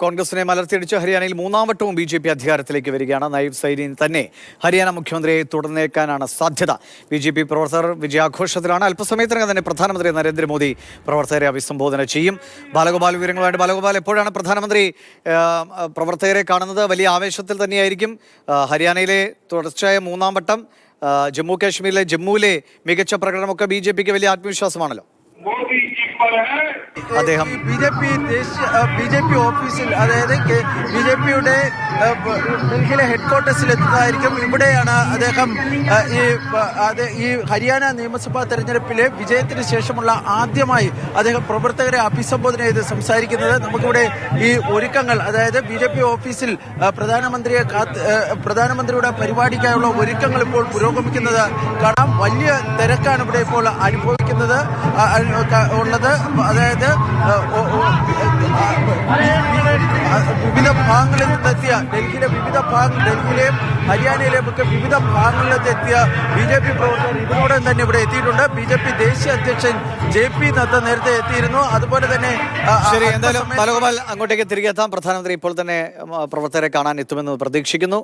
കോൺഗ്രസിനെ മലർത്തിയടിച്ച് ഹരിയാനയിൽ മൂന്നാം വട്ടവും BJP അധികാരത്തിലേക്ക് വരികയാണ്. നയീബ് സൈനി തന്നെ ഹരിയാന മുഖ്യമന്ത്രിയെ തുടർന്നേക്കാനാണ് സാധ്യത. BJP പ്രവർത്തകർ വിജയാഘോഷത്തിലാണ്. അല്പസമയത്തിനകം തന്നെ പ്രധാനമന്ത്രി നരേന്ദ്രമോദി പ്രവർത്തകരെ അഭിസംബോധന ചെയ്യും. ബാലഗോപാൽ വിവരങ്ങളുമായിട്ട്. ബാലഗോപാൽ, എപ്പോഴാണ് പ്രധാനമന്ത്രി പ്രവർത്തകരെ കാണുന്നത്? വലിയ ആവേശത്തിൽ തന്നെയായിരിക്കും. ഹരിയാനയിലെ തുടർച്ചയായ മൂന്നാം വട്ടം, ജമ്മു കാശ്മീരിലെ ജമ്മുവിലെ മികച്ച പ്രകടനമൊക്കെ BJPക്ക് വലിയ ആത്മവിശ്വാസമാണല്ലോ. അദ്ദേഹം BJP ഓഫീസിൽ, അതായത് BJPയുടെ ഡൽഹിയിലെ ഹെഡ്ക്വാർട്ടേഴ്സിൽ എത്തുന്നതായിരിക്കും. ഇവിടെയാണ് അദ്ദേഹം ഈ ഹരിയാന നിയമസഭാ തെരഞ്ഞെടുപ്പിലെ വിജയത്തിന് ശേഷമുള്ള ആദ്യമായി അദ്ദേഹം പ്രവർത്തകരെ അഭിസംബോധന ചെയ്ത് സംസാരിക്കുന്നത്. നമുക്കിവിടെ ഈ ഒരുക്കങ്ങൾ, അതായത് BJP ഓഫീസിൽ പ്രധാനമന്ത്രിയുടെ പരിപാടിക്കായുള്ള ഒരുക്കങ്ങൾ ഇപ്പോൾ പുരോഗമിക്കുന്നത് കാണാം. വലിയ തിരക്കാണ് ഇവിടെ ഇപ്പോൾ അനുഭവിക്കുന്നത് ഉള്ളത്. അതായത് വിവിധ ഭാഗങ്ങളിൽ നിന്നെത്തിയ ഡൽഹിയിലെയും ഹരിയാനയിലെയും ഒക്കെ വിവിധ ഭാഗങ്ങളിൽ നിന്നെത്തിയ BJP പ്രവർത്തകർ ഇതിനോടകം തന്നെ ഇവിടെ എത്തിയിട്ടുണ്ട്. BJP ദേശീയ അധ്യക്ഷൻ JP നദ്ദ നേരത്തെ എത്തിയിരുന്നു. അതുപോലെ തന്നെ ശരി, എന്തായാലും ബാലഗോപാൽ, അങ്ങോട്ടേക്ക് തിരികെ എത്താം. പ്രധാനമന്ത്രി ഇപ്പോൾ തന്നെ പ്രവർത്തകരെ കാണാൻ എത്തുമെന്ന് പ്രതീക്ഷിക്കുന്നു.